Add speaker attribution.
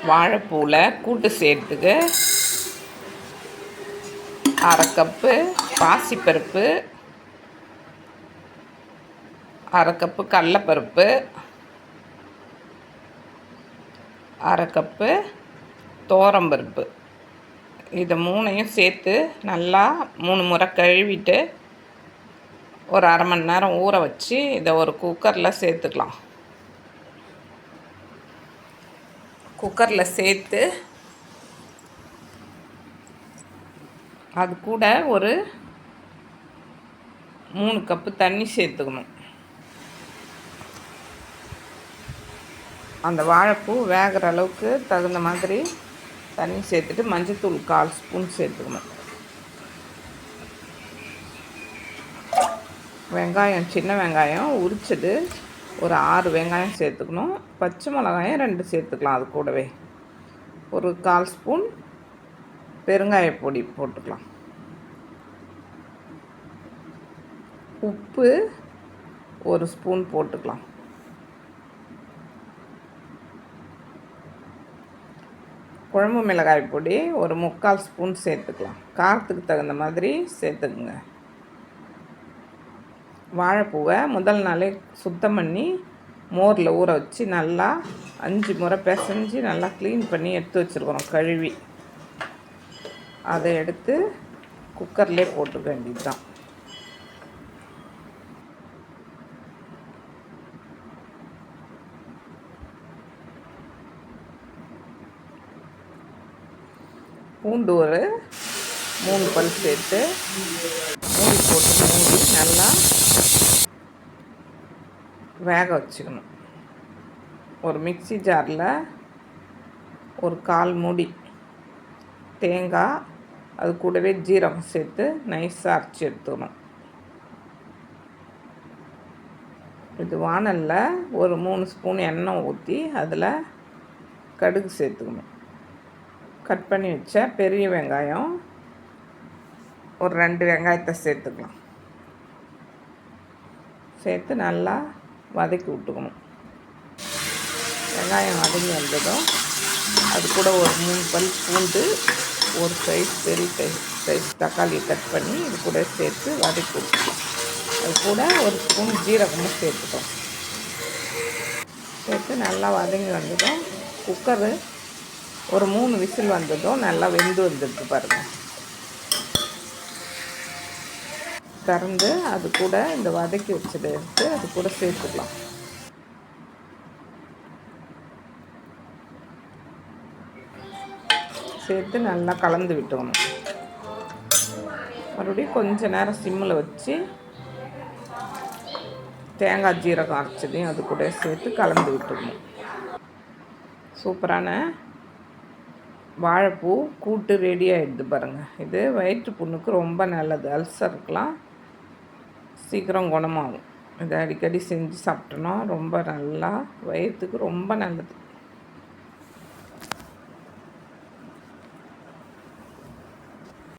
Speaker 1: வாழைப்பூவில் கூட்டு செய்கிறதுக்கு 1/2 கப்பு பாசிப்பருப்பு, 1/2 கப்பு கடலைப்பருப்பு, 1/2 கப்பு துவரம்பருப்பு, இதை 3ஐயும் சேர்த்து நல்லா 3 முறை கழுவிட்டு ஒரு 1/2 மணி நேரம் ஊற வச்சு இதை ஒரு குக்கரில் சேர்த்துக்கலாம். குக்கரில் சேர்த்து அது கூட ஒரு 3 கப்பு தண்ணி சேர்த்துக்கணும். அந்த வாழைப்பூ வேகிற அளவுக்கு தகுந்த மாதிரி தண்ணி சேர்த்துட்டு மஞ்சத்தூள் 1/4 ஸ்பூன் சேர்த்துக்கணும். வெங்காயம், சின்ன வெங்காயம் உரிச்சது ஒரு 6 வெங்காயம் சேர்த்துக்கணும். பச்சை மிளகாயம் 2 சேர்த்துக்கலாம். அது கூடவே ஒரு 1/4 ஸ்பூன் பெருங்காய பொடி போட்டுக்கலாம். உப்பு 1 ஸ்பூன் போட்டுக்கலாம். குழம்பு மிளகாய் பொடி ஒரு 3/4 ஸ்பூன் சேர்த்துக்கலாம். காரத்துக்கு தகுந்த மாதிரி சேர்த்துக்குங்க. வாழைப்பூவை முதல் நாளே சுத்தம் பண்ணி மோரில் ஊற வச்சு நல்லா 5 முறை பிசைஞ்சு நல்லா க்ளீன் பண்ணி எடுத்து வச்சுருக்கிறோம் கழுவி. அதை எடுத்து குக்கர்லேயே போட்டுக்க வேண்டியது தான். பூண்டு ஒரு 3 பல் சேர்த்து மூடி போட்டு மூடி நல்லா வேக வச்சுக்கணும். ஒரு மிக்ஸி ஜாரில் ஒரு 1/4 மூடி தேங்காய், அது கூடவே ஜீரகம் சேர்த்து நைஸாக அரைச்சி எடுத்துக்கணும். இது வாணலில் ஒரு 3 ஸ்பூன் எண்ணெய் ஊற்றி அதில் கடுகு சேர்த்துக்கணும். கட் பண்ணி வச்ச பெரிய வெங்காயம் ஒரு 2 வெங்காயத்தை சேர்த்துக்கலாம். சேர்த்து நல்லா வதக்கி விட்டுக்கணும். வெங்காயம் வதங்கி வந்ததும் அது கூட ஒரு 3 பல் பூண்டு, ஒரு பெரிய சைஸ் தக்காளி கட் பண்ணி இது கூட சேர்த்து வதக்கி விட்டுக்கலாம். அது கூட ஒரு ஸ்பூன் ஜீரகமும் சேர்த்துட்டோம். சேர்த்து நல்லா வதங்கி வந்ததும் குக்கரு ஒரு 3 விசில் வந்ததும் நல்லா வெந்து வந்துருக்கு பாருங்கள். திறந்து அது கூட இந்த வதக்கி வச்சதை எடுத்து அது கூட சேர்த்துக்கலாம். சேர்த்து நல்லா கலந்து விட்டுக்கணும். மறுபடியும் கொஞ்ச நேரம் சிம்மில் வச்சு தேங்காய் ஜீரகம் அரைச்சதையும் அது கூட சேர்த்து கலந்து விட்டுக்கணும். சூப்பரான வாழைப்பூ கூட்டு ரெடி ஆகிடுது பாருங்கள். இது வயிற்று புண்ணுக்கு ரொம்ப நல்லது. அல்சருக்கெலாம் சீக்கிரம் குணமாகும். இதை அடிக்கடி செஞ்சு சாப்பிட்டோன்னா ரொம்ப நல்லா வயிற்றுக்கு ரொம்ப நல்லது.